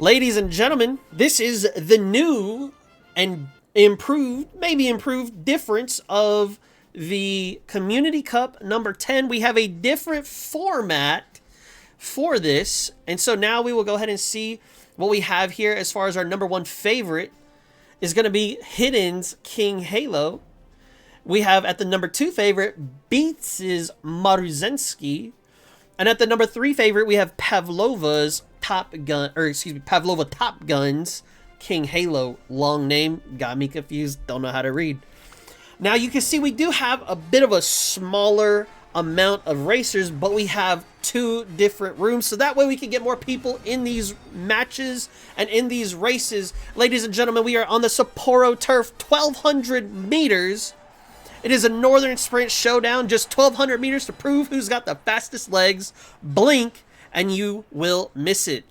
Ladies and gentlemen, this is the new and improved, maybe improved difference of the Community Cup number 10. We have a different format for this. And so now we will go ahead and see what we have here as far as our number one favorite is going to be Hidden's King Halo. We have at the number 2 favorite, Beats' Maruzensky. And at the number 3 favorite, we have Pavlova Top Gun's King Halo. Long name, got me confused, don't know how to read. Now you can see we do have a bit of a smaller amount of racers, but we have 2 different rooms, so that way we can get more people in these matches and in these races. Ladies and gentlemen, we are on the Sapporo turf, 1,200 meters. It is a Northern Sprint showdown, just 1,200 meters to prove who's got the fastest legs. Blink, and you will miss it.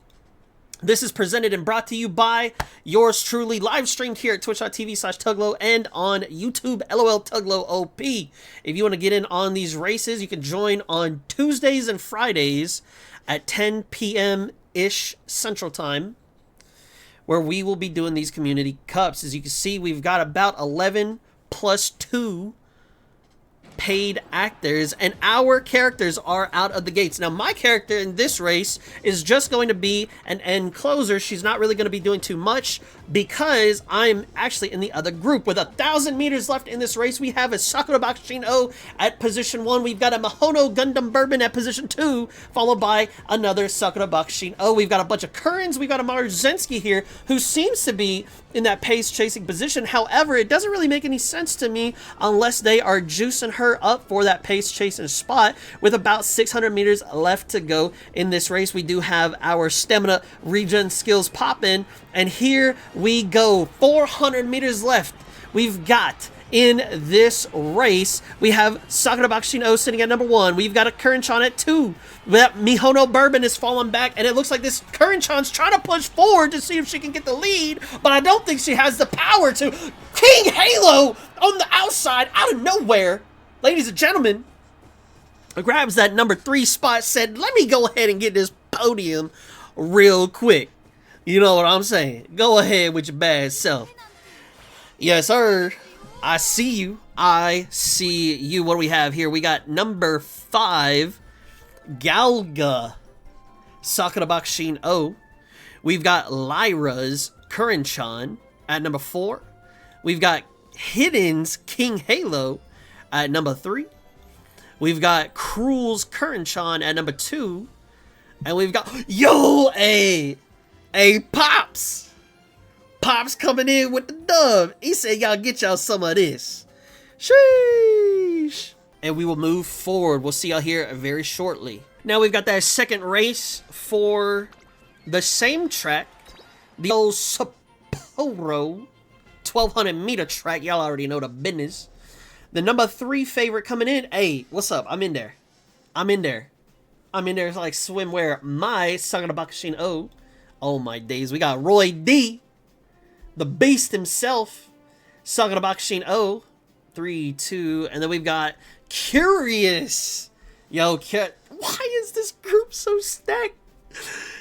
This is presented and brought to you by yours truly, live streamed here at twitch.tv/Tuglow and on YouTube, LOL Tuglow OP. If you want to get in on these races, you can join on Tuesdays and Fridays at 10 p.m.-ish Central Time, where we will be doing these community cups. As you can see, we've got about 11 plus 2 paid actors, and our characters are out of the gates. Now, my character in this race is just going to be an end closer. She's not really going to be doing too much because I'm actually in the other group. With 1,000 meters left in this race, we have a Sakura Bakushin O at position 1. We've got a Mihono Bourbon at position 2, followed by another Sakura Bakushin O. We've got a bunch of Currens. We've got a Maruzensky here who seems to be in that pace chasing position. However, it doesn't really make any sense to me unless they are juicing her up for that pace chasing spot. With about 600 meters left to go in this race, we do have our stamina regen skills popping, and here we go. 400 meters left. We've got in this race, we have Sakura Bakushin O sitting at number 1. We've got a Curren-chan at 2. That Mihono Bourbon is falling back, and it looks like this Curren-chan's trying to push forward to see if she can get the lead, but I don't think she has the power to. King Halo on the outside, out of nowhere, ladies and gentlemen, grabs that number 3 spot, said, let me go ahead and get this podium real quick. You know what I'm saying? Go ahead with your bad self. Yes, sir. I see you. I see you. What do we have here? We got number 5, Galga Sakura Bakushin O. We've got Lyra's Curren-chan at number 4. We've got Hidden's King Halo at number 3. We've got Cruel's Curren-chan at number 2. And we've got, Pops! Pops coming in with the dub. He said, y'all get y'all some of this. Sheesh. And we will move forward. We'll see y'all here very shortly. Now we've got that second race for the same track. The old Sapporo 1,200 meter track. Y'all already know the business. The number 3 favorite coming in. Hey, what's up? I'm in there. It's like swimwear. My Sakura Bakushin O. Oh my days. We got Roy D, the beast himself. Sakura Bakushin O. 3, 2, and then we've got Curious. Why is this group so stacked?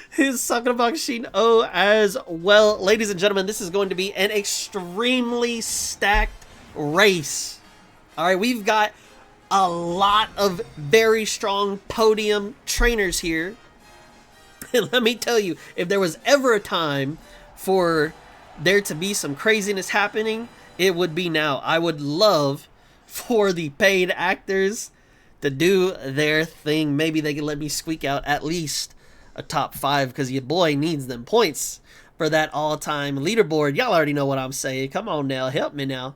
His Sakura Bakushin O as well. Ladies and gentlemen, this is going to be an extremely stacked race. Alright, we've got a lot of very strong podium trainers here. And let me tell you, if there was ever a time for there to be some craziness happening, it would be now. I would love for the paid actors to do their thing. Maybe they can let me squeak out at least a top 5, because your boy needs them points for that all-time leaderboard. Y'all already know what I'm saying. Come on now, help me now.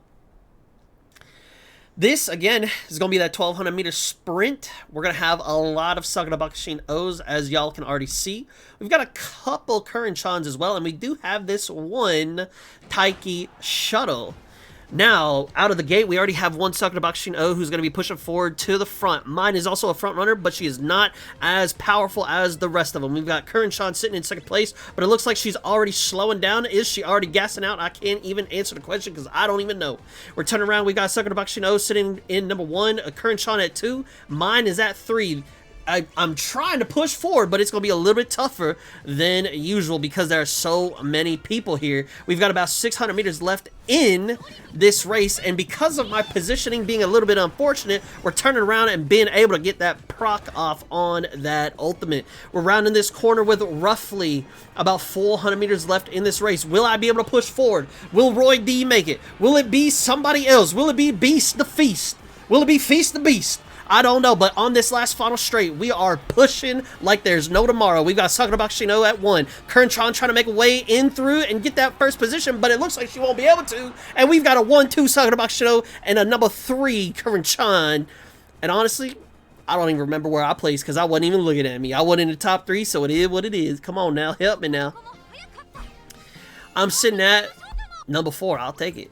This, again, is going to be that 1,200 meter sprint. We're going to have a lot of Sakura Bakushin O's, as y'all can already see. We've got a couple Curren-chans as well, and we do have this one Taiki shuttle. Now, out of the gate, we already have one Sakura Bakushin O who's going to be pushing forward to the front. Mine is also a front runner, but she is not as powerful as the rest of them. We've got Curren-chan sitting in second place, but it looks like she's already slowing down. Is she already gassing out? I can't even answer the question because I don't even know. We're turning around. We've got Sakura Bakushin O sitting in number 1, a Curren-chan at 2. Mine is at 3. I'm trying to push forward, but it's going to be a little bit tougher than usual because there are so many people here. We've got about 600 meters left in this race, and because of my positioning being a little bit unfortunate, we're turning around and being able to get that proc off on that ultimate. We're rounding this corner with roughly about 400 meters left in this race. Will I be able to push forward? Will Roy D make it? Will it be somebody else? Will it be Beast the Feast? Will it be Feast the Beast? I don't know, but on this last final straight, we are pushing like there's no tomorrow. We've got Sakura at 1. Kern-chan trying to make a way in through and get that first position, but it looks like she won't be able to. And we've got a 1-2 Sakura and a number 3 Kern-chan. And honestly, I don't even remember where I placed because I wasn't even looking at me. I wasn't in the top 3, so it is what it is. Come on now, help me now. I'm sitting at number 4. I'll take it.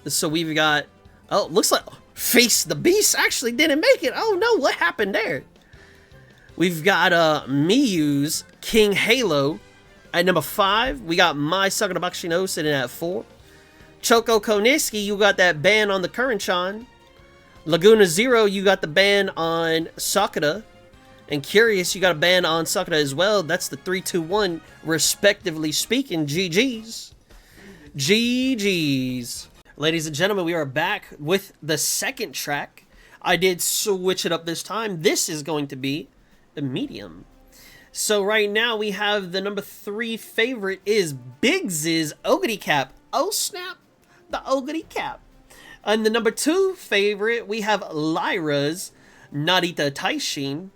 So we've got, oh, looks like Face the Beast actually didn't make it. Oh no, what happened there? We've got Miyu's King Halo at number 5. We got my Sakura sitting at 4. Choco Koniski, you got that ban on the Kern-chan. Laguna Zero, you got the ban on Sakura. And Curious, you got a ban on Sakura as well. That's the 3, 2, 1, respectively speaking. GG's. GG's. Ladies and gentlemen, we are back with the second track. I did switch it up this time. This is going to be the medium. So right now we have the number 3 favorite is Biggs's Ogre Cap. Oh snap, the Ogre Cap. And the number 2 favorite, we have Lyra's Narita Taishin.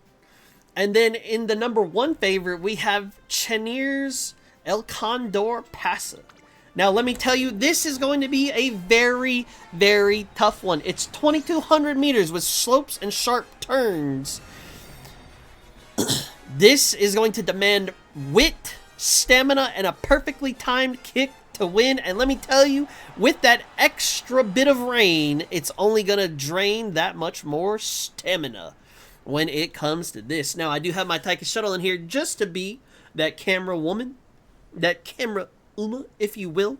And then in the number 1 favorite, we have Chenier's El Condor Pasa. Now, let me tell you, this is going to be a very, very tough one. It's 2,200 meters with slopes and sharp turns. This is going to demand wit, stamina, and a perfectly timed kick to win. And let me tell you, with that extra bit of rain, it's only going to drain that much more stamina when it comes to this. Now, I do have my Taika Shuttle in here just to be that camera woman, that camera Uma, if you will.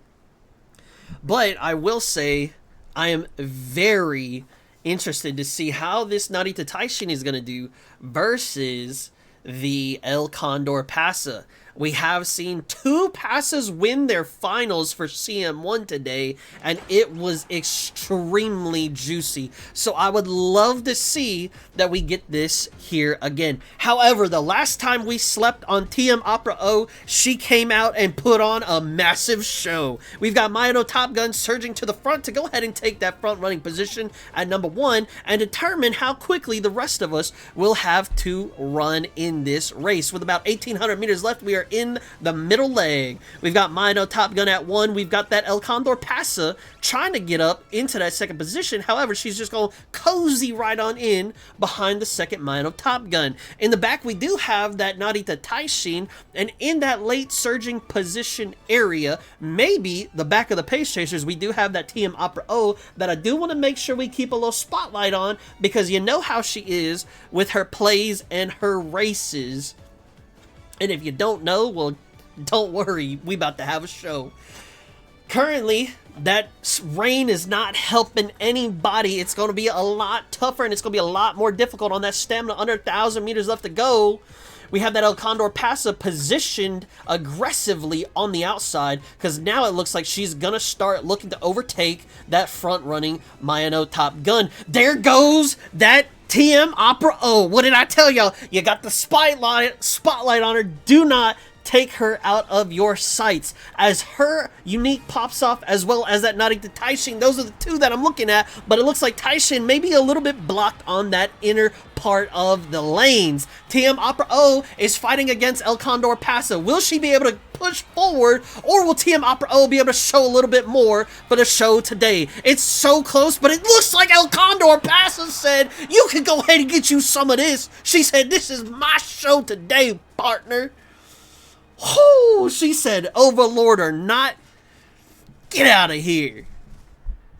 But I will say I am very interested to see how this Narita Taishin is going to do versus the El Condor Pasa. We have seen 2 Pasas win their finals for CM1 today, and it was extremely juicy. So I would love to see that we get this here again. However, the last time we slept on TM Opera O, she came out and put on a massive show. We've got Mihono Top Gun surging to the front to go ahead and take that front running position at number 1 and determine how quickly the rest of us will have to run in this race. With about 1,800 meters left, we are in the middle leg. We've got Mihono Top Gun at 1. We've got that El Condor Pasa trying to get up into that second position. However, she's just going to cozy right on in behind the second Mihono Top Gun. In the back, we do have that Narita Taishin, and in that late surging position area, maybe the back of the Pace Chasers, we do have that TM Opera O that I do want to make sure we keep a little spotlight on, because you know how she is with her plays and her races. And if you don't know, well, don't worry, we about to have a show. Currently, that rain is not helping anybody. It's going to be a lot tougher, and it's going to be a lot more difficult on that stamina. Under 1,000 meters left to go. We have that El Condor Pasa positioned aggressively on the outside, because now it looks like she's going to start looking to overtake that front-running Mihono Top Gun. There goes that TM Opera O. What did I tell y'all? You got the spotlight on her. Do not take her out of your sights. As her unique pops off, as well as that Narita Taishin, those are the 2 that I'm looking at, but it looks like Taishin may be a little bit blocked on that inner part of the lanes. TM Opera O is fighting against El Condor Pasa. Will she be able to push forward, or will TM Opera O be able to show a little bit more for the show today? It's so close, but it looks like El Condor Pasa said, you can go ahead and get you some of this. She said, this is my show today, partner. Whoo, she said, Overlord or not, get out of here.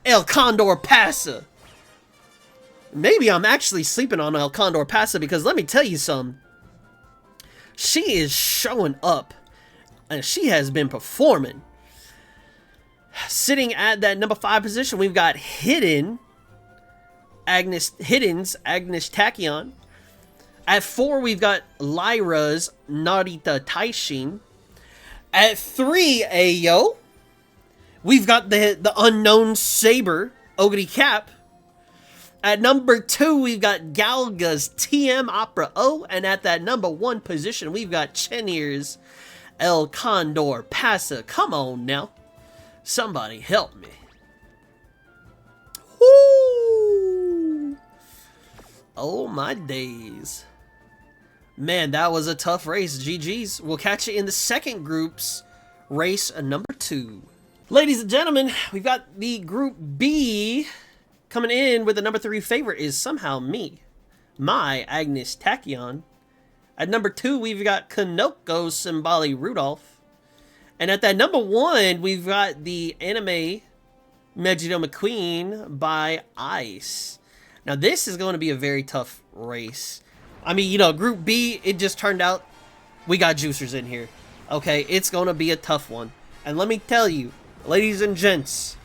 El Condor Pasa. Maybe I'm actually sleeping on El Condor Pasa, because let me tell you something. She is showing up, and she has been performing. Sitting at that number 5 position, we've got Agnes Tachyon. At 4, we've got Lyra's Narita Taishin. At 3, Ayo, we've got the unknown Saber, Ogre Cap. At number 2, we've got Galga's TM Opera O. And at that number 1 position, we've got Chenier's El Condor Pasa. Come on now. Somebody help me. Woo! Oh my days. Man, that was a tough race. GG's. We'll catch you in the second group's race number 2. Ladies and gentlemen, we've got the Group B. Coming in with the number 3 favorite is somehow me. My Agnes Tachyon. At number 2, we've got Kanoko Simbali Rudolph. And at that number 1, we've got the anime Megiddo McQueen by Ice. Now, this is going to be a very tough race. I mean, you know, Group B, it just turned out we got juicers in here. Okay, it's going to be a tough one. And let me tell you, ladies and gents,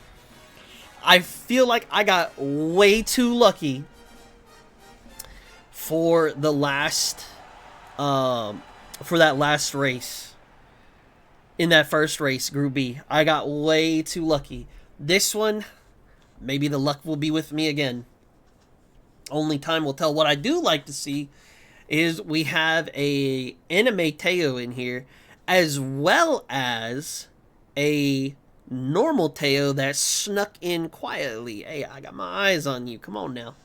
I feel like I got way too lucky for the last, for that last race. In that first race, Group B, I got way too lucky. This one, maybe the luck will be with me again. Only time will tell. What I do like to see is we have a anime Teo in here, as well as a normal Teo that snuck in quietly. Hey, I got my eyes on you. Come on now.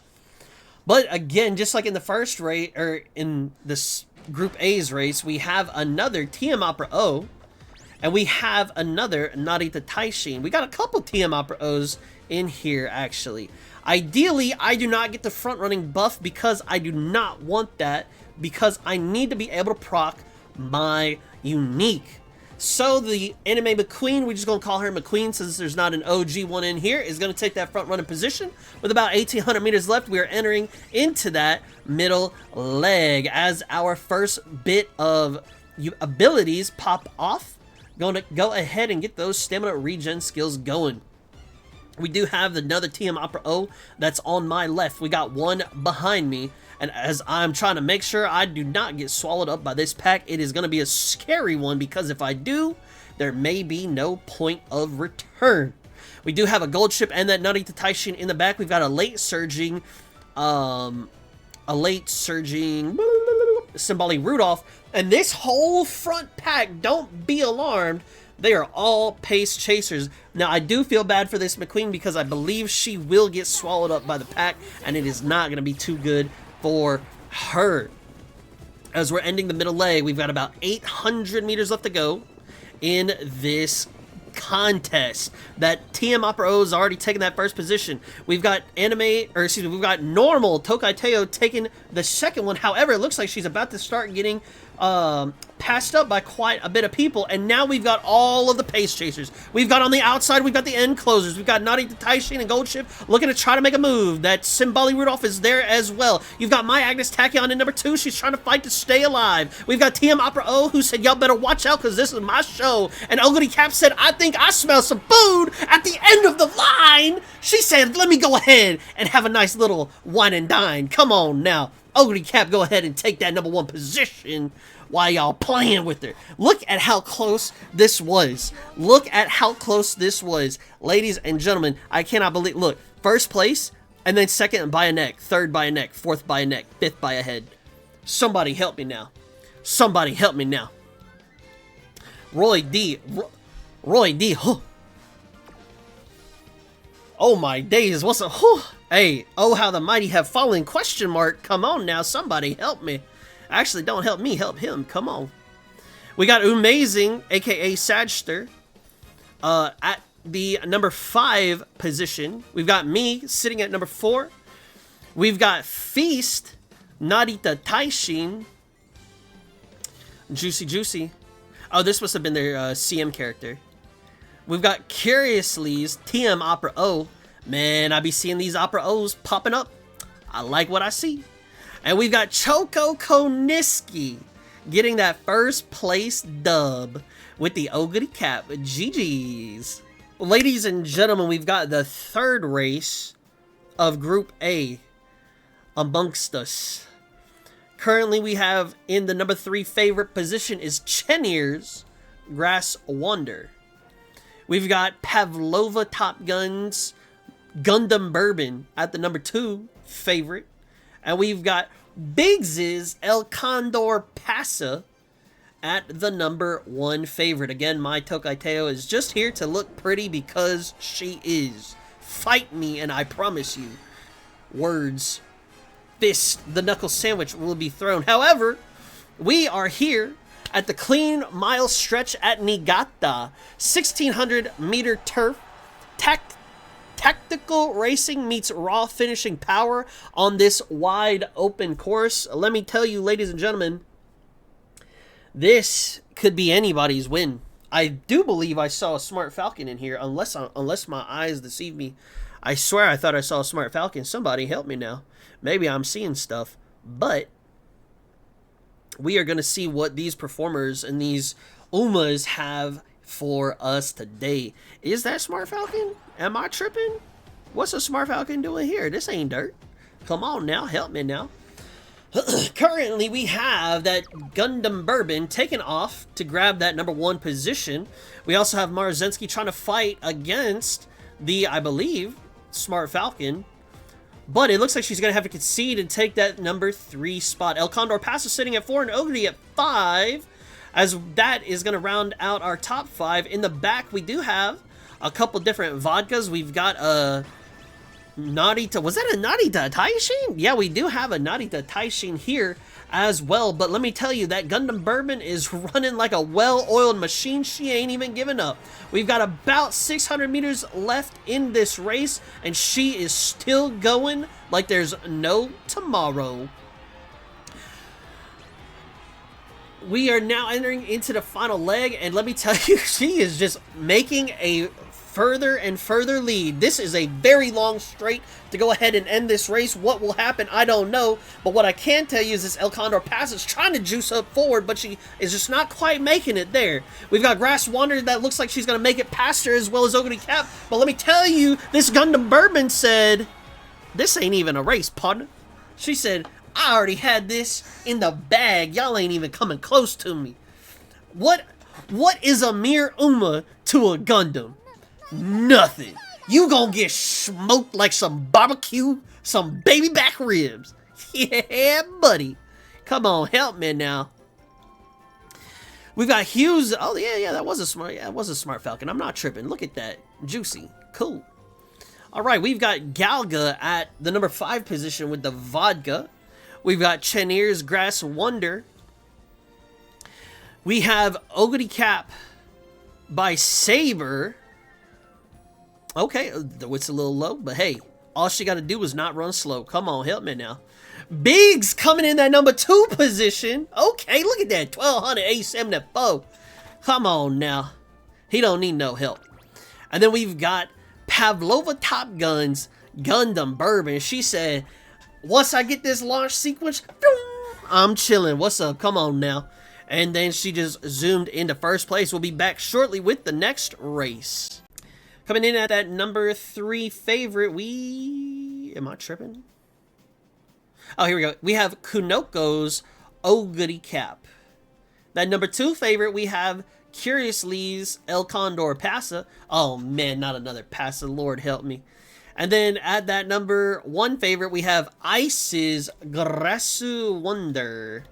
But again, just like in the first race, or in this Group A's race, we have another TM Opera O, and we have another Narita Taishin. We got a couple TM Opera O's in here, actually. Ideally, I do not get the front running buff because I do not want that, because I need to be able to proc my unique. So the anime McQueen, we're just going to call her McQueen since there's not an OG one in here, is going to take that front running position. With about 1,800 meters left, we are entering into that middle leg. As our first bit of abilities pop off, going to go ahead and get those stamina regen skills going. We do have another TM Opera O that's on my left. We got one behind me. And as I'm trying to make sure I do not get swallowed up by this pack, it is going to be a scary one, because if I do, there may be no point of return. We do have a gold chip and that Narita Taishin in the back. We've got a late surging Simbali Rudolph. And this whole front pack, don't be alarmed, they are all pace chasers. Now, I do feel bad for this McQueen because I believe she will get swallowed up by the pack, and it is not going to be too good for her. As we're ending the middle leg, we've got about 800 meters left to go in this contest. That TM Opera O is already taking that first position. We've got we've got normal Tokai Teo taking the second one. However, it looks like she's about to start getting passed up by quite a bit of people, and now we've got all of the pace chasers. We've got on the outside, we've got the end closers. We've got Narita Taishin and Gold Chip looking to try to make a move. That Simbali Rudolph is there as well. You've got my Agnes Tachyon in number 2. She's trying to fight to stay alive. We've got TM Opera O, who said, y'all better watch out because this is my show. And Ogre Cap said, I think I smell some food at the end of the line. She said, let me go ahead and have a nice little wine and dine. Come on now. Ogre Cap, go ahead and take that number 1 position while y'all playing with her. Look at how close this was. Look at how close this was. Ladies and gentlemen, I cannot believe. Look, first place, and then second by a neck, third by a neck, fourth by a neck, fifth by a head. Somebody help me now. Somebody help me now. Roy D. Huh. Oh my days, what's a whew? Hey, oh how the mighty have fallen, question mark. Come on now, somebody help me. Actually, don't help me, help him. Come on. We got Amazing, aka Sagster, at the number 5 position. We've got me sitting at number 4. We've got Feast, Narita Taishin, Juicy. Oh, this must have been their CM character. We've got Curiously's TM Opera O. Man, I be seeing these Opera O's popping up. I like what I see. And we've got Choco Koniski getting that first place dub with the Ogre Cap. GG's. Ladies and gentlemen, we've got the third race of Group A amongst us. Currently, we have in the number 3 favorite position is Chenier's Grass Wonder. We've got Pavlova Top Gun's Gundam Bourbon at the number 2 favorite. And we've got Biggs's El Condor Pasa at the number 1 favorite. Again, my Tokaiteo is just here to look pretty because she is. Fight me and I promise you. Words. Fist, the knuckle sandwich will be thrown. However, we are here at the clean mile stretch at Niigata. 1,600 meter turf. Tactical racing meets raw finishing power on this wide open course. Let me tell you, ladies and gentlemen, this could be anybody's win. I do believe I saw a Smart Falcon in here, unless my eyes deceive me. I swear I thought I saw a Smart Falcon. Somebody help me now. Maybe I'm seeing stuff, but we are going to see what these performers and these Umas have for us today. Is that Smart Falcon? Am I tripping? What's a Smart Falcon doing here? This ain't dirt. Come on now, help me now. Currently, we have that Gundam Bourbon taken off to grab that number 1 position. We also have Marzensky trying to fight against the, I believe, Smart Falcon. But it looks like she's going to have to concede and take that number 3 spot. El Condor Pasa sitting at 4 and Ogre at 5. As that is going to round out our top 5. In the back, we do have a couple different vodkas. We've got a Narita. Was that a Narita Taishin? Yeah, we do have a Narita Taishin here as well. But let me tell you, that Gundam Bourbon is running like a well-oiled machine. She ain't even giving up. We've got about 600 meters left in this race, and she is still going like there's no tomorrow. We are now entering into the final leg, and let me tell you, she is just making a further and further lead. This is a very long straight to go ahead and end this race. What will happen, I don't know. But what I can tell you is this El Condor Pass is trying to juice up forward, but she is just not quite making it there. We've got Grass Wander that looks like she's going to make it past her, as well as Ogre Cap. But let me tell you, this Gundam Bourbon said, this ain't even a race, partner. She said, I already had this in the bag. Y'all ain't even coming close to me. What is a mere Uma to a Gundam? Nothing. You gonna get smoked like some barbecue, some baby back ribs. Yeah, buddy. Come on, help me now. We've got Hughes. Oh, yeah, that was a Smart Falcon. I'm not tripping. Look at that. Juicy. Cool. All right, we've got Galga at the number 5 position with the vodka. We've got Chenier's Grass Wonder. We have Ogre Cap by Saber. Okay, it's a little low, but hey, all she got to do is not run slow. Come on, help me now. Biggs coming in that number 2 position. Okay, look at that, 1200 874. Come on now. He don't need no help. And then we've got Pavlova Top Gun's Gundam Bourbon. She said, once I get this launch sequence, I'm chilling. What's up? Come on now. And then she just zoomed into first place. We'll be back shortly with the next race. Coming in at that number 3 favorite, am I tripping? Oh, here we go. We have Kunoko's Ogre Cap. That number 2 favorite, we have Curiously's El Condor Pasa. Oh man, not another Pasa. Lord help me. And then at that number 1 favorite, we have Ice's Grasu Wonder.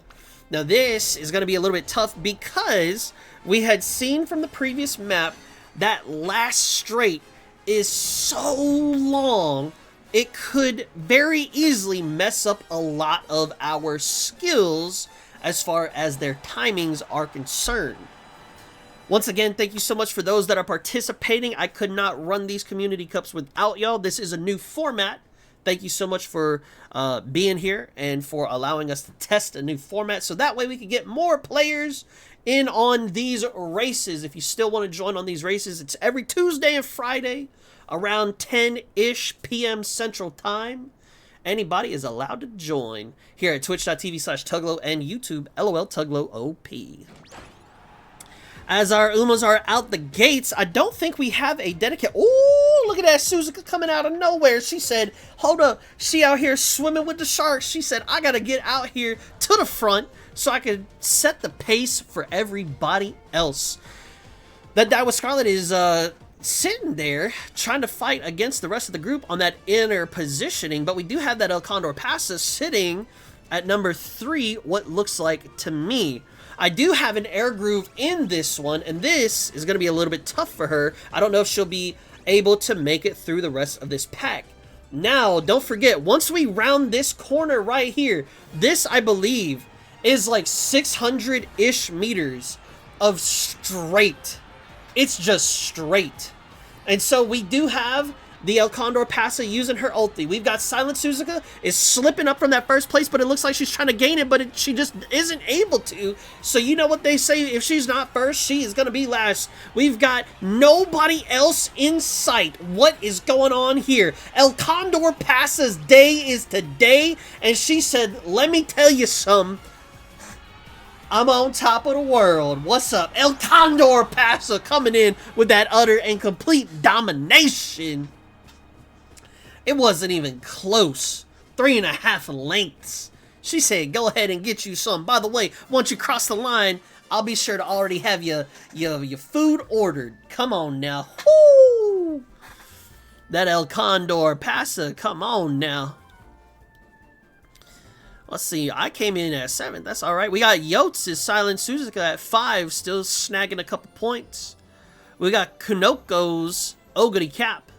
Now this is going to be a little bit tough because we had seen from the previous map that last straight is so long, it could very easily mess up a lot of our skills as far as their timings are concerned. Once again, thank you so much for those that are participating. I could not run these community cups without y'all. This is a new format. Thank you so much for being here and for allowing us to test a new format so that way we can get more players in on these races. If you still want to join on these races, it's every Tuesday and Friday around 10-ish p.m. Central Time. Anybody is allowed to join here at twitch.tv/Tuglo and YouTube, LOL Tuglo OP. As our Umas are out the gates, I don't think we have a dedicated... Ooh, look at that Suzuka coming out of nowhere. She said, hold up, she out here swimming with the sharks. She said, I gotta get out here to to the front so I could set the pace for everybody else. That Daiwa Scarlet is sitting there trying to fight against the rest of the group on that inner positioning, but we do have that El Condor Pasa sitting at number 3, what looks like to me. I do have an air groove in this one, and this is going to be a little bit tough for her. I don't know if she'll be able to make it through the rest of this pack. Now, don't forget, once we round this corner right here, this, I believe, is like 600-ish meters of straight. It's just straight. And so we do have the El Condor Pasa using her ulti. We've got Silent Suzuka is slipping up from that first place, but it looks like she's trying to gain it, but she just isn't able to. So you know what they say, if she's not first, she is going to be last. We've got nobody else in sight. What is going on here? El Condor Pasa's day is today, and she said, let me tell you some. I'm on top of the world. What's up? El Condor Pasa coming in with that utter and complete domination. It wasn't even close. 3.5 lengths. She said, go ahead and get you some. By the way, once you cross the line, I'll be sure to already have your food ordered. Come on now. Woo! That El Condor Pasa, come on now. Let's see, I came in at 7th. That's all right. We got Yotes' Silent Suzuka at 5, still snagging a couple points. We got Kunoko's Ogre Cap.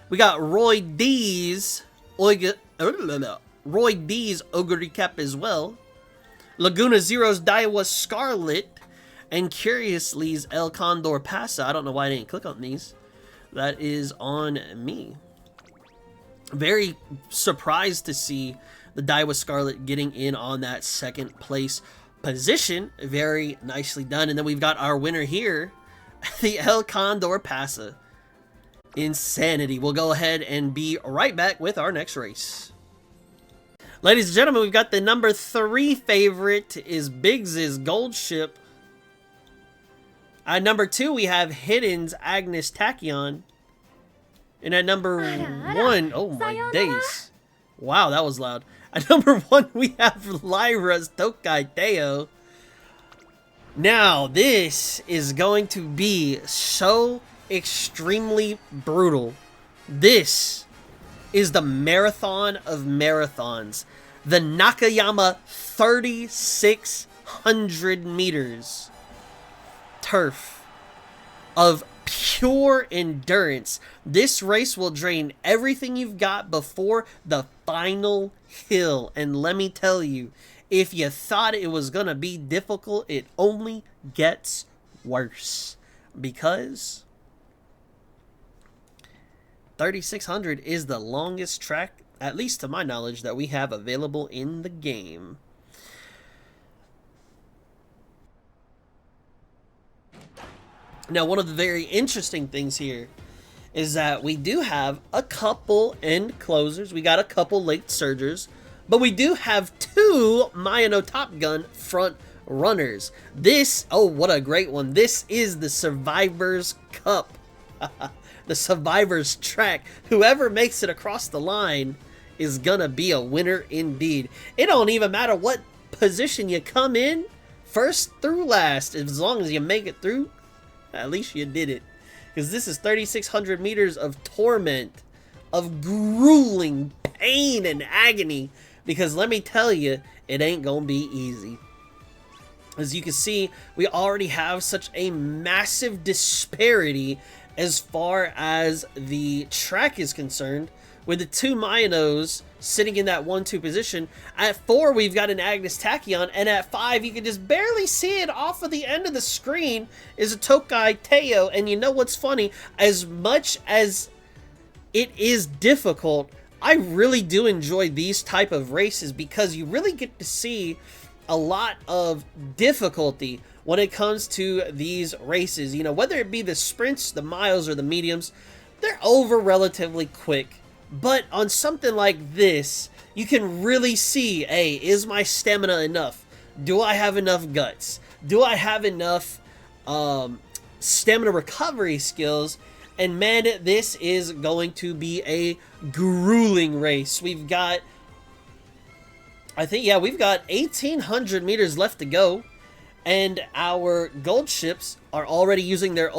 We got Roy D's Ogre Cap as well. Laguna Zero's Daiwa Scarlet. And Curiously's El Condor Pasa. I don't know why I didn't click on these. That is on me. Very surprised to see the Daiwa Scarlet getting in on that 2nd place position. Very nicely done. And then we've got our winner here, the El Condor Pasa. Insanity. We'll go ahead and be right back with our next race. Ladies and gentlemen, we've got the number 3 favorite is Biggs' Gold Ship. At number 2, we have Hidden's Agnes Tachyon. And at number 1, oh my days. Wow, that was loud. At number 1, we have Lyra's Tokai Teo. Now, this is going to be so extremely brutal. This is the marathon of marathons. The Nakayama 3,600 meters turf of pure endurance. This race will drain everything you've got before the final hill. And let me tell you, if you thought it was gonna be difficult, it only gets worse. Because 3,600 is the longest track, at least to my knowledge, that we have available in the game. Now, one of the very interesting things here is that we do have a couple end closers. We got a couple late surgers, but we do have 2 Mihono Top Gun front runners. This, oh, what a great one. This is the Survivors Cup. The Survivors track. Whoever makes it across the line is gonna be a winner indeed. It don't even matter what position you come in, first through last, as long as you make it through, at least you did it. Because this is 3,600 meters of torment, of grueling pain and agony. Because let me tell you, it ain't gonna be easy. As you can see, we already have such a massive disparity as far as the track is concerned, with the 2 Mihonos sitting in that 1-2 position. At 4, we've got an Agnes Tachyon, and at 5, you can just barely see it off of the end of the screen, is a Tokai Teo. And you know what's funny? As much as it is difficult, I really do enjoy these type of races because you really get to see a lot of difficulty when it comes to these races. You know, whether it be the sprints, the miles, or the mediums, they're over relatively quick. But on something like this, you can really see, hey, is my stamina enough? Do I have enough guts? Do I have enough stamina recovery skills? And man, this is going to be a grueling race. We've got I think, yeah, we've got 1,800 meters left to go. And our gold ships are already using their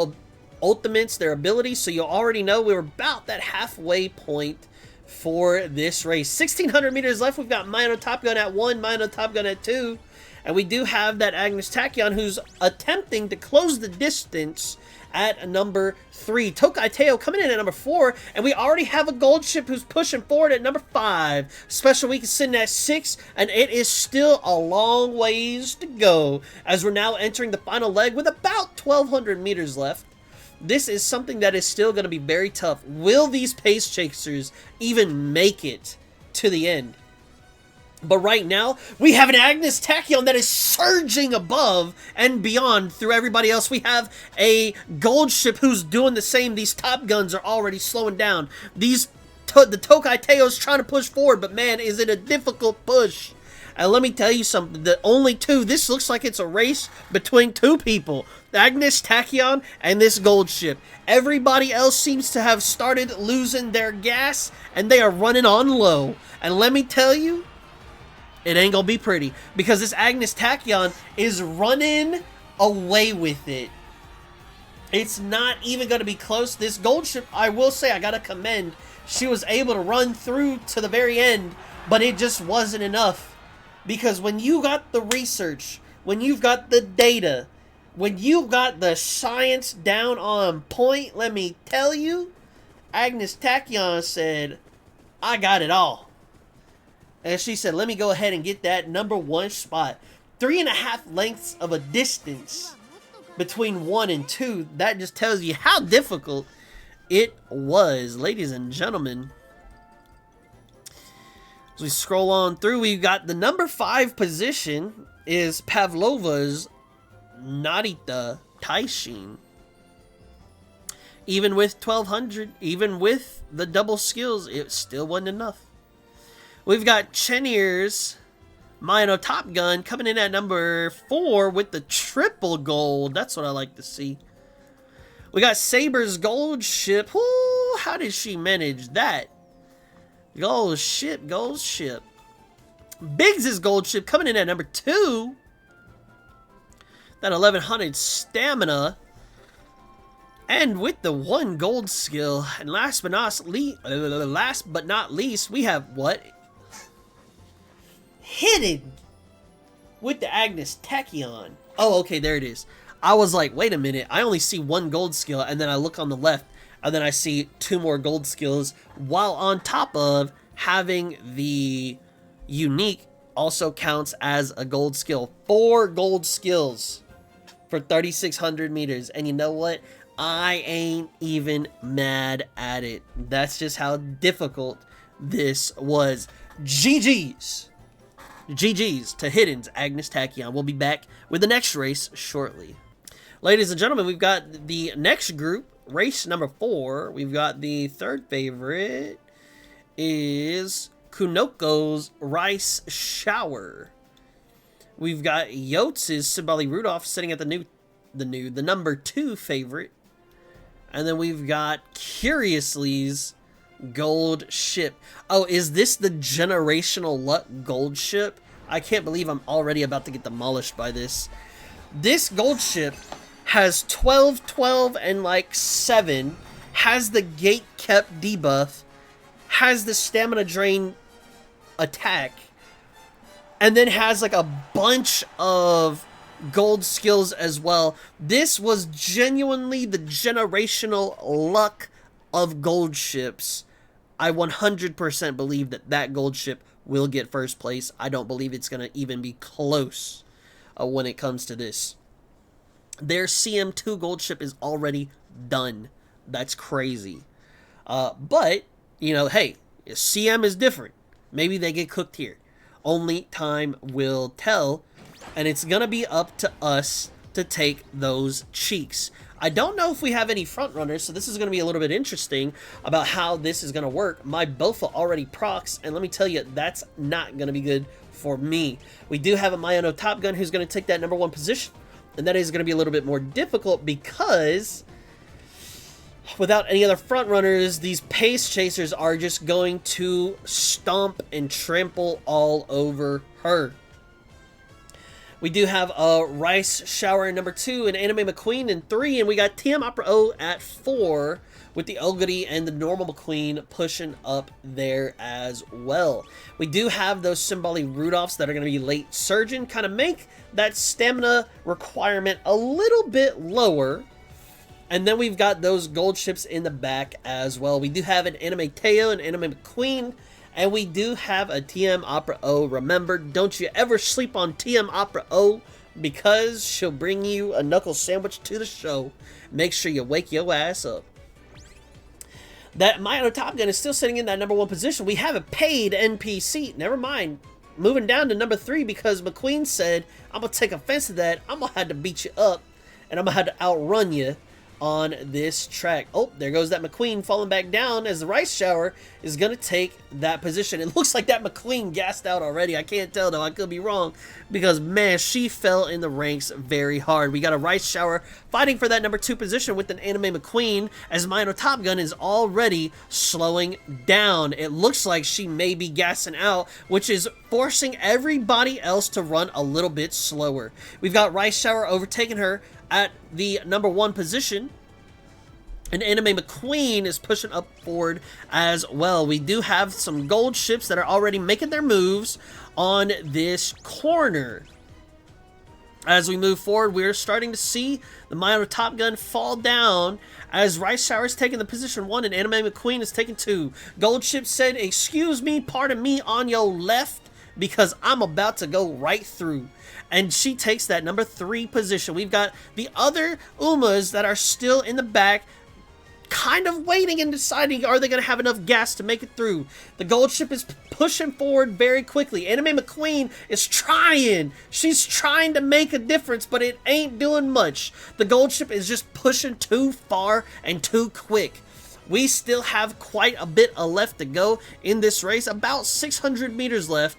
ultimates, their abilities. So you already know we're about that halfway point for this race. 1,600 meters left. We've got Mihono Top Gun at 1, Mihono Top Gun at 2. And we do have that Agnes Tachyon who's attempting to close the distance at number 3. Tokai Teo coming in at number 4. And we already have a gold ship who's pushing forward at number 5. Special Week is sitting at 6. And it is still a long ways to go, as we're now entering the final leg with about 1,200 meters left. This is something that is still going to be very tough. Will these pace chasers even make it to the end? But right now, we have an Agnes Tachyon that is surging above and beyond through everybody else. We have a gold ship who's doing the same. These Top Guns are already slowing down. The Tokai Teo's trying to push forward, but man, is it a difficult push. And let me tell you something, the only two, this looks like it's a race between two people. Agnes Tachyon and this gold ship. Everybody else seems to have started losing their gas, and they are running on low. And let me tell you, it ain't gonna be pretty, because this Agnes Tachyon is running away with it. It's not even gonna be close. This gold ship, I will say, I gotta commend. She was able to run through to the very end, but it just wasn't enough. Because when you got the research, when you've got the data, when you got the science down on point, let me tell you, Agnes Tachyon said, I got it all. And she said, let me go ahead and get that number 1 spot. 3.5 lengths of a distance between 1 and 2. That just tells you how difficult it was, ladies and gentlemen. As we scroll on through, we've got the number 5 position is Pavlova's Narita Taishin. Even with 1,200, even with the double skills, it still wasn't enough. We've got Chenier's Mihono Top Gun coming in at number 4 with the triple gold. That's what I like to see. We got Saber's gold ship. Ooh, how did she manage that? Gold ship, gold ship. Biggs' gold ship coming in at number 2. That 1,100 stamina. And with the 1 gold skill. And last but not least, we have what? Hidden with the Agnes Tachyon. Oh, okay, there it is. I was like, wait a minute. I only see 1 gold skill, and then I look on the left, and then I see 2 more gold skills, while on top of having the unique also counts as a gold skill. 4 gold skills for 3,600 meters. And you know what? I ain't even mad at it. That's just how difficult this was. GG's. GG's to Hidden's Agnes Tachyon. We'll be back with the next race shortly. Ladies and gentlemen, we've got the next group, race number 4. We've got the third favorite is Kunoko's Rice Shower. We've got Yotz's Sibali Rudolph sitting at the number 2 favorite. And then we've got Curiously's gold ship. Oh, is this the generational luck gold ship? I can't believe I'm already about to get demolished by this. This gold ship has 12, 12, and like 7. Has the gate kept debuff. Has the stamina drain attack. And then has like a bunch of gold skills as well. This was genuinely the generational luck of gold ships. I 100% believe that that gold ship will get first place. I don't believe it's going to even be close when it comes to this. Their CM2 gold ship is already done. That's crazy. But, you know, hey, CM is different. Maybe they get cooked here. Only time will tell. And it's going to be up to us to take those cheeks. I don't know if we have any front runners, so this is going to be a little bit interesting about how this is going to work. My Bofa already procs, and let me tell you, that's not going to be good for me. We do have a Mihono Top Gun who's going to take that number 1 position, and that is going to be a little bit more difficult because without any other front runners, these pace chasers are just going to stomp and trample all over her. We do have a Rice Shower in number 2, and Anime McQueen in 3, and we got TM Opera O at 4, with the Oguri and the normal McQueen pushing up there as well. We do have those Symboli Rudolphs that are going to be late Surgeon, kind of make that stamina requirement a little bit lower. And then we've got those gold ships in the back as well. We do have an Anime Teo and Anime McQueen. And we do have a TM Opera O. Remember, don't you ever sleep on TM Opera O, because she'll bring you a knuckle sandwich to the show. Make sure you wake your ass up. That Mihono Top Gun is still sitting in that number 1 position. We have a paid NPC. Never mind. Moving down to number 3 because McQueen said, I'm going to take offense to that. I'm going to have to beat you up. And I'm going to have to outrun you on this track. Oh, there goes that McQueen falling back down as the Rice Shower is going to take that position. It looks like that McQueen gassed out already. I can't tell though. I could be wrong because, man, she fell in the ranks very hard. We got a Rice Shower fighting for that number 2 position with an Anime McQueen as Mihono Top Gun is already slowing down. It looks like she may be gassing out, which is forcing everybody else to run a little bit slower. We've got Rice Shower overtaking her at the number 1 position, and Anime McQueen is pushing up forward as well. We do have some gold ships that are already making their moves on this corner. As we move forward, we're starting to see the Mihono Top Gun fall down as Rice Shower is taking the position 1 and Anime McQueen is taking 2. Gold ship said, excuse me, pardon me, on your left, because I'm about to go right through. And she takes that number 3 position. We've got the other Umas that are still in the back, kind of waiting and deciding, are they going to have enough gas to make it through? The gold ship is pushing forward very quickly. Anime McQueen is trying. She's trying to make a difference, but it ain't doing much. The gold ship is just pushing too far and too quick. We still have quite a bit left to go in this race, about 600 meters left.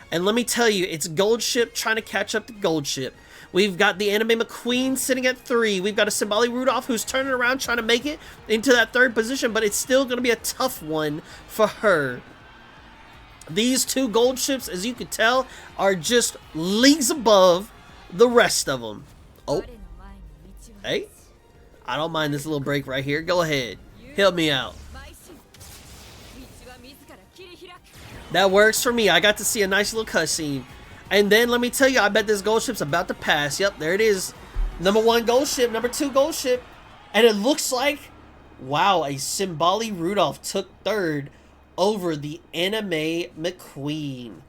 And let me tell you, it's gold ship trying to catch up to gold ship. We've got the Anime McQueen sitting at 3. We've got a Symboli Rudolph who's turning around trying to make it into that 3rd position, but it's still going to be a tough one for her. These 2 gold ships, as you can tell, are just leagues above the rest of them. Oh, hey, I don't mind this little break right here. Go ahead, help me out. That works for me. I got to see a nice little cutscene. And then let me tell you, I bet this gold ship's about to pass. Yep, there it is. Number 1 gold ship, number 2 gold ship. And it looks like, wow, a Symboli Rudolph took 3rd over the Anime McQueen.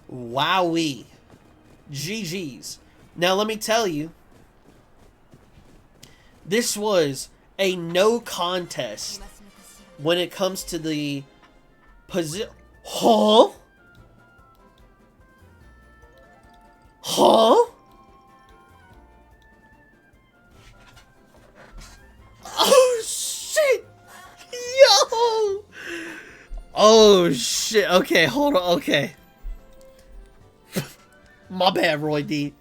Wowee. GG's. Now let me tell you, this was a no contest when it comes to the position. Huh? Huh? Oh shit! Yo! Oh shit! Okay, hold on. Okay. My bad, Roy D.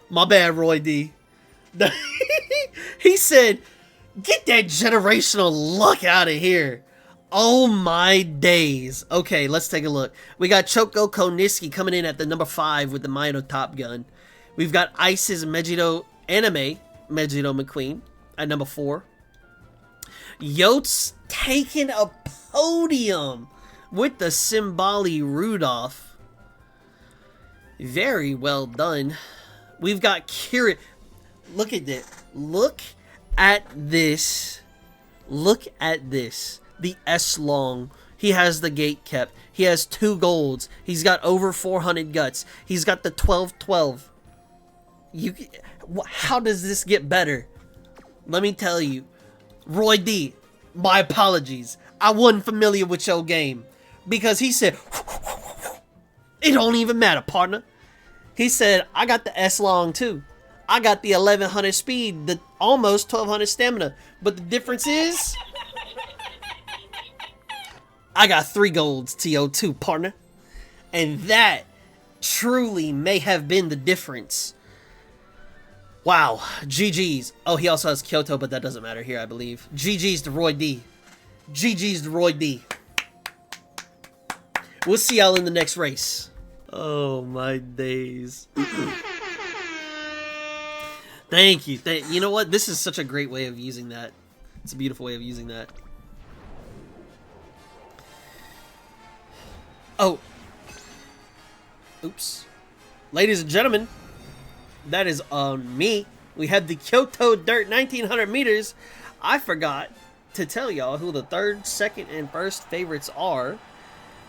My bad, Roy D. He said, "Get that generational luck out of here." Oh my days. Okay, let's take a look. We got Choko Koniski coming in at the number 5 with the Mihono Top Gun. We've got Ice's Megito Anime, Megito McQueen at number 4. Yotes taking a podium with the Symboli Rudolph. Very well done. We've got Kira. Look at this. Look at this. Look at this. The S-Long. He has the gate kept. He has 2 golds. He's got over 400 guts. He's got the 1212. How does this get better? Let me tell you. Roy D, my apologies. I wasn't familiar with your game. Because he said, it don't even matter, partner. He said, I got the S-Long too. I got the 1100 speed, the almost 1200 stamina. But the difference is, I got 3 golds, TO2, partner. And that truly may have been the difference. Wow, GG's. Oh, he also has Kyoto, but that doesn't matter here, I believe. GG's to Roy D. GG's to Roy D. We'll see y'all in the next race. Oh, my days. Thank you. You know what? This is such a great way of using that. It's a beautiful way of using that. Oh. Oops. Ladies and gentlemen, that is on me. We had the Kyoto Dirt 1900 meters. I forgot to tell y'all who the third, second, and first favorites are.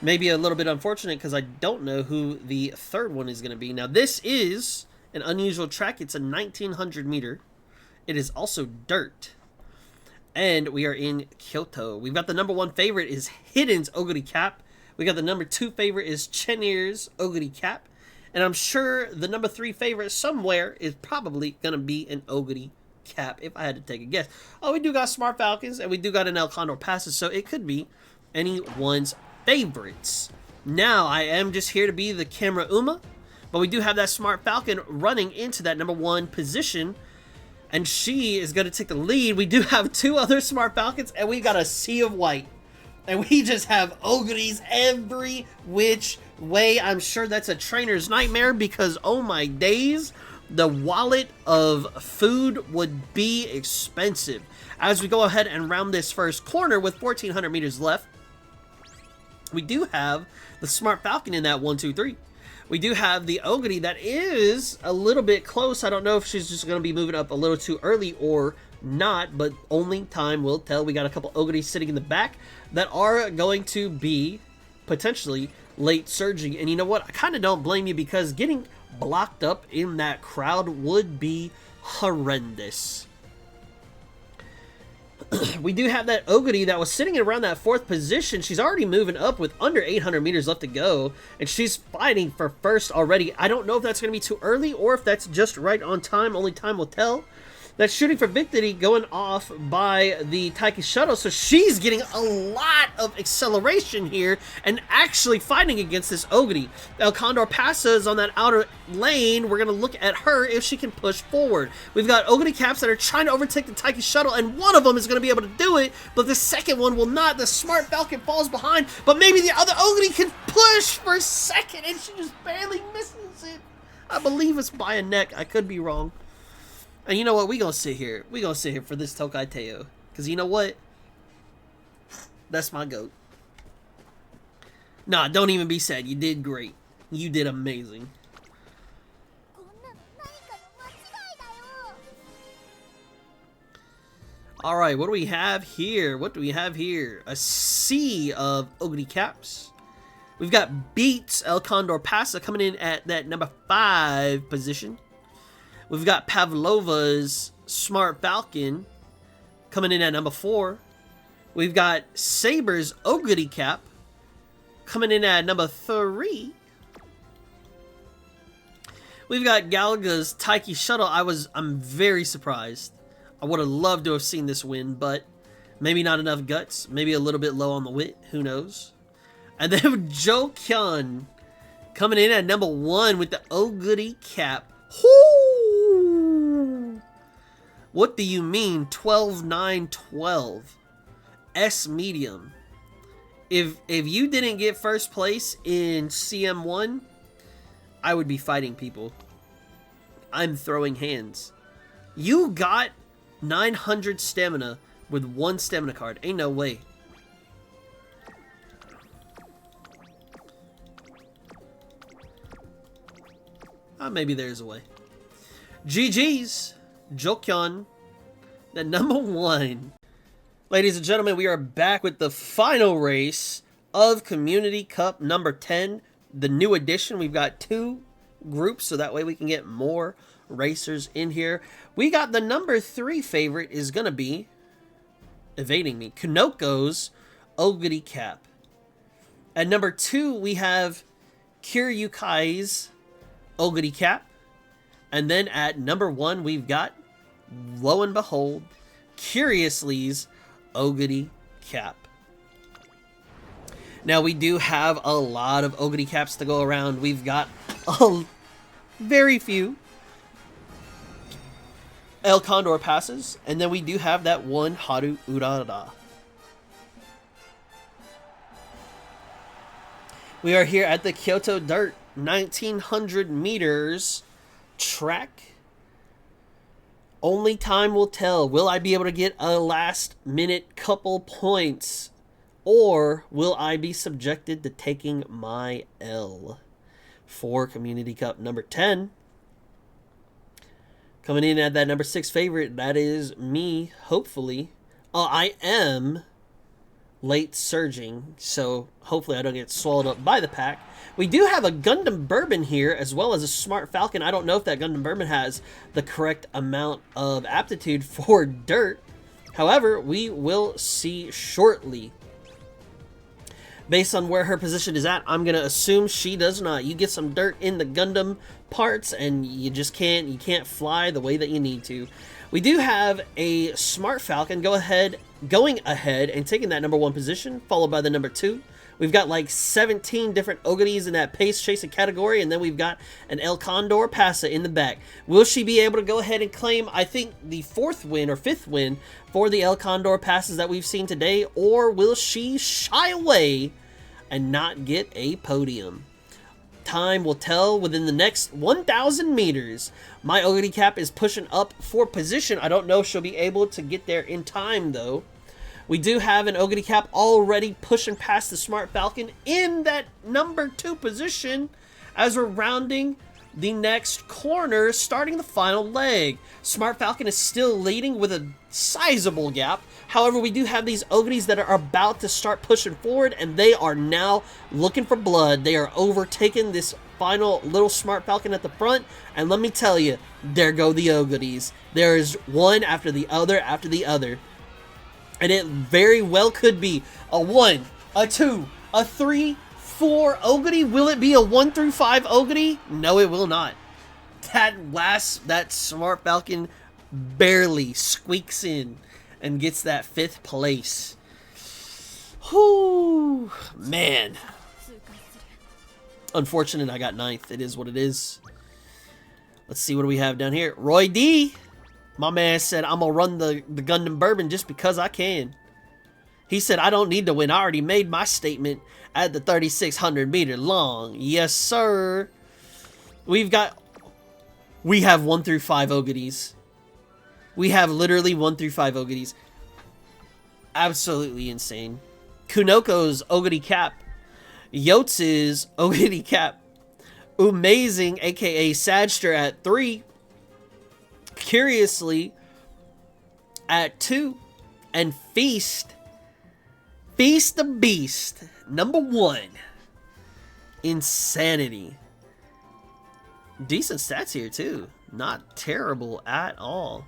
Maybe a little bit unfortunate because I don't know who the third one is going to be. Now, this is an unusual track. It's a 1900 meter. It is also dirt. And we are in Kyoto. We've got the number 1 favorite is Hidden's Oguri Cap. We got the number 2 favorite is Chenier's Oguri Cap. And I'm sure the number 3 favorite somewhere is probably going to be an Oguri Cap, if I had to take a guess. Oh, we do got Smart Falcons, and we do got an Condor Pasa, so it could be anyone's favorites. Now, I am just here to be the camera Uma, but we do have that Smart Falcon running into that number 1 position, and she is going to take the lead. We do have 2 other Smart Falcons, and we got a sea of white. And we just have Oguris every which way. I'm sure that's a trainer's nightmare because, oh my days, the wallet of food would be expensive. As we go ahead and round this first corner with 1,400 meters left, we do have the Smart Falcon in that 1, 2, 3. We do have the Oguri that is a little bit close. I don't know if she's just going to be moving up a little too early or not, but only time will tell. We got a couple Oguris sitting in the back that are going to be potentially late surging. And you know what? I kind of don't blame you because getting blocked up in that crowd would be horrendous. We do have that Oguri that was sitting around that 4th position. She's already moving up with under 800 meters left to go, and she's fighting for first already. I don't know if that's going to be too early or if that's just right on time. Only time will tell. That's shooting for victory going off by the Taiki Shuttle, so she's getting a lot of acceleration here and actually fighting against this Oguri. Now, Condor Pasa is on that outer lane. We're going to look at her if she can push forward. We've got Oguri Caps that are trying to overtake the Taiki Shuttle, and one of them is going to be able to do it, but the second one will not. The Smart Falcon falls behind, but maybe the other Oguri can push for a second, and she just barely misses it. I believe it's by a neck. I could be wrong. And you know what? We gonna sit here. We gonna sit here for this Tokai Teo. Because you know what? That's my GOAT. Nah, don't even be sad. You did great. You did amazing. Alright, what do we have here? What do we have here? A sea of Oguri Caps. We've got Beats El Condor Pasa coming in at that number 5 position. We've got Pavlova's Smart Falcon coming in at number 4. We've got Saber's Oguri Cap coming in at number 3. We've got Galga's Taiki Shuttle. I'm very surprised. I would have loved to have seen this win, but maybe not enough guts. Maybe a little bit low on the wit. Who knows? And then Jo Kyun coming in at number 1 with the Oguri Cap. Whoo! What do you mean 12-9-12? S medium. If you didn't get first place in CM1, I would be fighting people. I'm throwing hands. You got 900 stamina with 1 stamina card. Ain't no way. Maybe there's a way. GG's. Jokyeon, the number 1. Ladies and gentlemen, we are back with the final race of Community Cup number 10. The new edition. We've got 2 groups, so that way we can get more racers in here. We got the number 3 favorite is going to be, evading me, Kunoko's Oguri Cap. At number 2, we have Kiryukai's Oguri Cap. And then at number 1, we've got, lo and behold, Curiously's Oguri Cap. Now, we do have a lot of Oguri Caps to go around. We've got very few. El Condor passes, and then we do have that one Haru Urara. We are here at the Kyoto Dirt 1900 meters track. Only time will tell. Will I be able to get a last minute couple points, or will I be subjected to taking my L? For Community Cup number 10. Coming in at that number 6 favorite, that is me, hopefully. I am late surging, so hopefully I don't get swallowed up by the pack. We do have a Gundam Bourbon here, as well as a Smart Falcon. I don't know if that Gundam Bourbon has the correct amount of aptitude for dirt. However, we will see shortly. Based on where her position is at, I'm going to assume she does not. You get some dirt in the Gundam parts, and you just can't fly the way that you need to. We do have a Smart Falcon going ahead and taking that number 1 position, followed by the number 2. We've got like 17 different Ogities in that pace chasing category, and then we've got an El Condor Pasa in the back. Will she be able to go ahead and claim, I think, the 4th win or 5th win for the El Condor Pasas that we've seen today, or will she shy away and not get a podium? Time will tell within the next 1,000 meters. My Ogity Cap is pushing up for position. I don't know if she'll be able to get there in time, though. We do have an Ogity Cap already pushing past the Smart Falcon in that number 2 position as we're rounding the next corner, starting the final leg. Smart Falcon is still leading with a sizable gap. However, we do have these Ogities that are about to start pushing forward, and they are now looking for blood. They are overtaking this final little Smart Falcon at the front, and let me tell you, there go the Ogities. There is one after the other after the other. And it very well could be a 1, a 2, a 3, 4 Ogity. Will it be a 1 through 5 Ogity? No, it will not. That Smart Falcon barely squeaks in and gets that 5th place. Whoo, man. Unfortunate I got 9th. It is what it is. Let's see what do we have down here. Roy D. My man said, I'm going to run the Gundam Bourbon just because I can. He said, I don't need to win. I already made my statement at the 3,600 meter long. Yes, sir. We have 1 through 5 Ogities. We have literally 1 through 5 Ogities. Absolutely insane. Kunoko's Ogity Cap. Yotz's Ogity Cap. Amazing, aka Sadster at 3. Curiously at 2. And Feast the Beast, number 1. Insanity. Decent stats here too. Not terrible at all.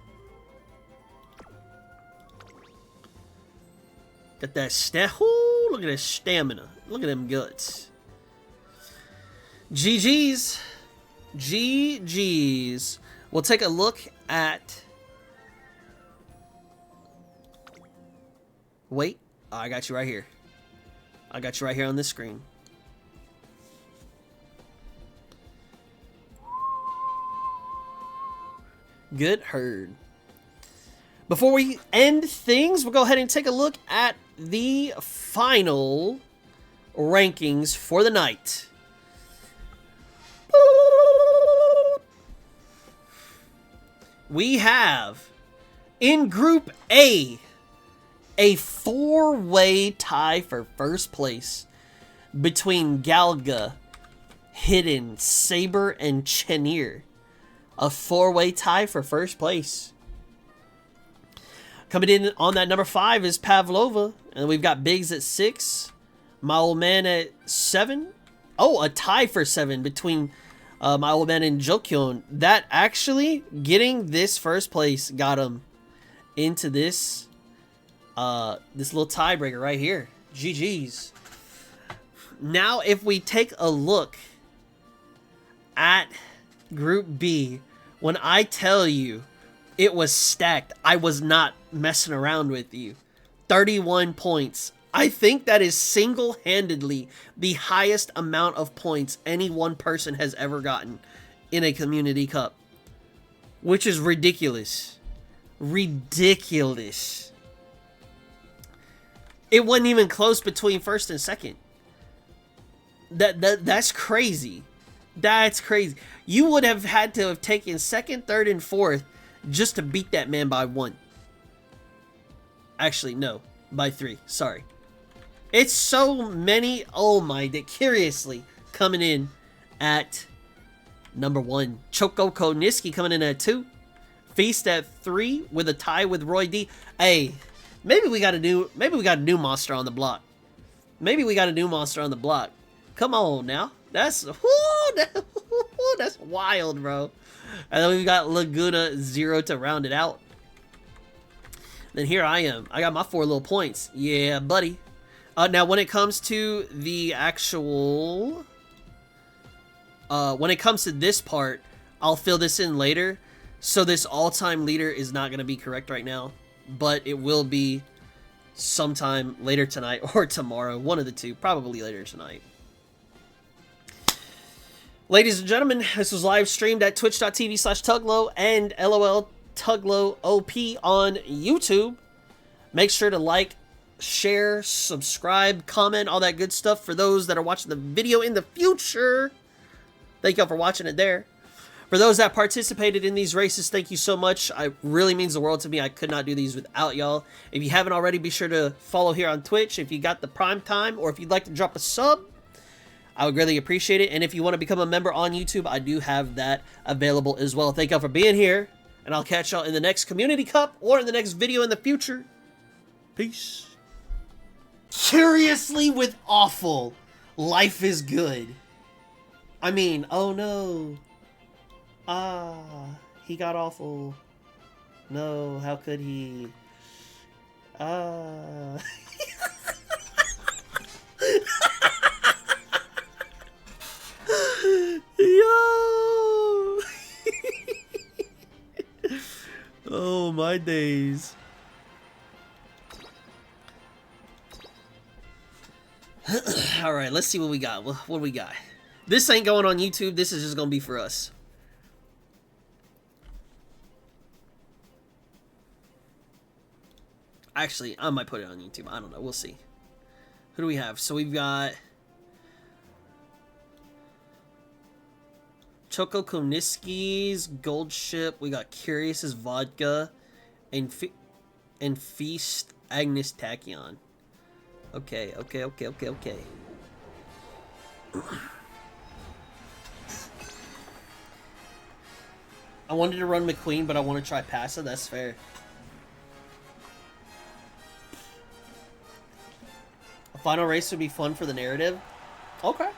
Got that look at that stamina. Look at them guts. GG's. GG's. We'll take a look at... Wait. Oh, I got you right here. I got you right here on this screen. Good herd. Before we end things, we'll go ahead and take a look at the final rankings for the night. We have, in Group A 4-way tie for first place between Galga, Hidden, Saber, and Chenier. A 4-way tie for first place. Coming in on that number 5 is Pavlova, and we've got Biggs at 6, my old man at 7. Oh, a tie for 7 between my old man and Jokyon. That actually, getting this first place got him into this this little tiebreaker right here. GG's. Now, if we take a look at Group B, when I tell you it was stacked, I was not messing around with you. 31 points. I think that is single-handedly the highest amount of points any one person has ever gotten in a Community Cup, which is ridiculous. Ridiculous. It wasn't even close between first and second. That's crazy. That's crazy. You would have had to have taken second, third, and fourth just to beat that man by 1. Actually, no. By 3. Sorry. It's so many. Oh my. Curiously coming in at number 1. Choco Koniski coming in at 2. Feast at 3 with a tie with Roy D. Hey, maybe we got a new monster on the block. Maybe we got a new monster on the block. Come on now. That's wild, bro. And then we've got Laguna 0 to round it out. Then here I am. I got my 4 little points. Yeah, buddy. Now, when it comes to the actual... when it comes to this part, I'll fill this in later. So this all-time leader is not going to be correct right now. But it will be sometime later tonight or tomorrow. One of the two. Probably later tonight. Ladies and gentlemen, this was live streamed at twitch.tv/Tuglow and LOL Tuglow OP on YouTube. Make sure to like, share, subscribe, comment, all that good stuff for those that are watching the video in the future. Thank y'all for watching it there. For those that participated in these races, thank you so much. It really means the world to me. I could not do these without y'all. If you haven't already, be sure to follow here on Twitch. If you got the prime time or if you'd like to drop a sub, I would greatly appreciate it. And if you want to become a member on YouTube, I do have that available as well. Thank y'all for being here. And I'll catch y'all in the next Community Cup or in the next video in the future. Peace. Curiously with awful, life is good. I mean, oh no. He got awful. No, how could he? Yo! Oh, my days. Alright, let's see what we got. What do we got? This ain't going on YouTube. This is just going to be for us. Actually, I might put it on YouTube. I don't know. We'll see. Who do we have? So we've got Choco Kuniski's Gold Ship. We got Curious's Vodka. And Feast Agnes Tachyon. Okay. I wanted to run McQueen, but I want to try Pasa. That's fair. A final race would be fun for the narrative. Okay.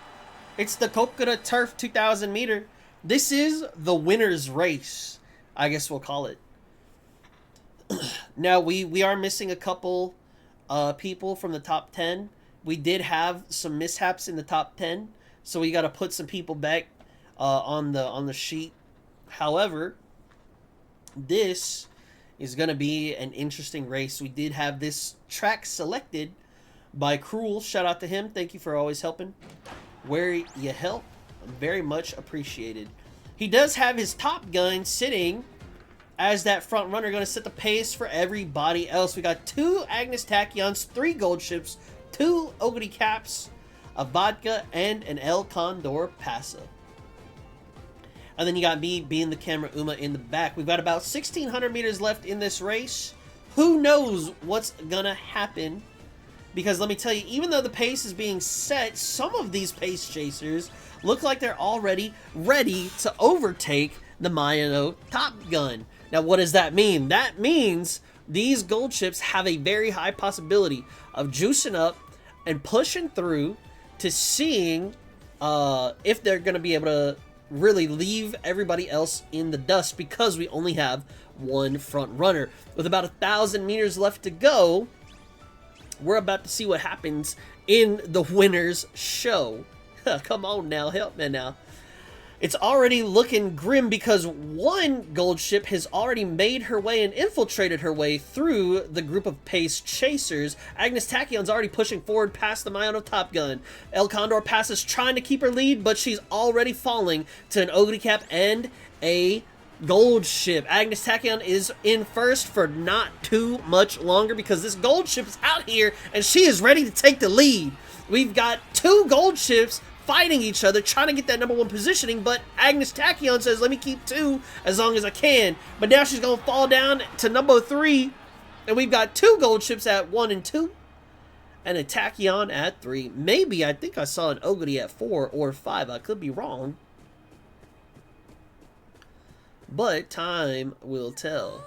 It's the Coconut Turf 2,000 meter. This is the winner's race, I guess we'll call it. Now, we are missing a couple people from the top 10. We did have some mishaps in the top 10, so we got to put some people back on the sheet. However, this is going to be an interesting race. We did have this track selected by Cruel. Shout out to him. Thank you for always helping. Where you help, very much appreciated. He does have his Top Gun sitting as that front runner, going to set the pace for everybody else. We got 2 Agnes Tachyons, 3 Gold Ships, 2 Ogre Caps, a Vodka, and an El Condor Pasa. And then you got me being the camera Uma in the back. We've got about 1,600 meters left in this race. Who knows what's going to happen? Because let me tell you, even though the pace is being set, some of these pace chasers look like they're already ready to overtake the Mihono Top Gun. Now, what does that mean? That means these gold ships have a very high possibility of juicing up and pushing through to seeing if they're going to be able to really leave everybody else in the dust, because we only have one front runner. With about 1,000 meters left to go, we're about to see what happens in the winner's show. Come on now, help me now. It's already looking grim because one gold ship has already made her way and infiltrated her way through the group of pace chasers. Agnes Tachyon's already pushing forward past the Mihono Top Gun. El Condor Pasa's trying to keep her lead, but she's already falling to an Ogre Cap and a gold ship. Agnes Tachyon is in first for not too much longer because this gold ship is out here and she is ready to take the lead. We've got 2 gold ships fighting each other, trying to get that #1 positioning, but Agnes Tachyon says, let me keep 2 as long as I can. But now she's going to fall down to number 3, and we've got 2 gold ships at 1 and 2, and a Tachyon at 3. Maybe, I think I saw an Ogre at 4 or 5. I could be wrong. But time will tell.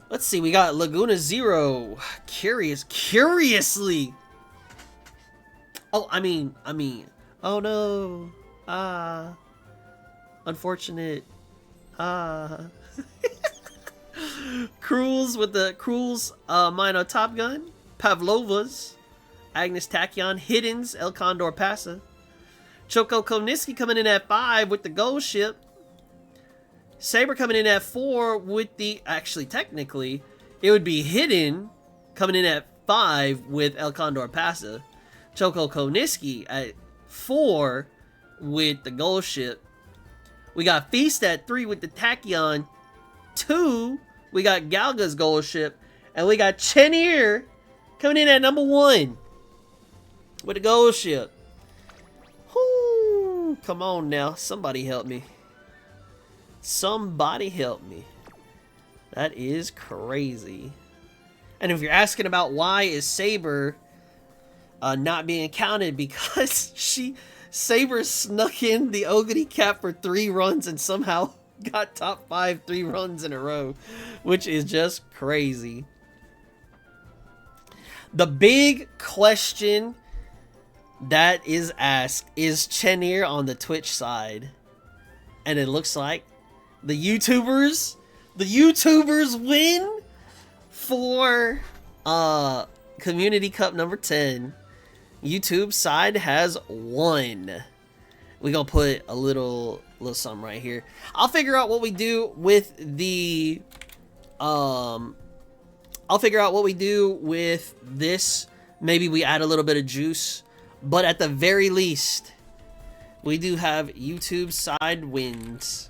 Let's see, we got Laguna Zero. Curiously. Oh, I mean, oh no. Unfortunate. Cruels with the Mino Top Gun. Pavlova's. Agnes Tachyon, Hiddens, El Condor Pasa. Choco Komniski coming in at 5 with the gold ship. Saber coming in at 4 with the... Actually, technically, it would be Hidden coming in at 5 with El Condor Pasa. Choco Komniski at 4 with the gold ship. We got Feast at 3 with the Tachyon. 2, we got Galga's gold ship. And we got Chenier coming in at number 1 with the gold ship. Whoo, come on now. Somebody help me. Somebody help me. That is crazy. And if you're asking about why is Saber not being counted, because Saber snuck in the Ogre cap for 3 runs and somehow got top 5 3 runs in a row, which is just crazy. The big question that is asked is Chenier on the Twitch side, and it looks like the YouTubers win for Community Cup number 10. YouTube side has won. We gonna put a little something right here. I'll figure out what we do with the I'll figure out what we do with this. Maybe we add a little bit of juice, but at the very least, we do have YouTube side wins.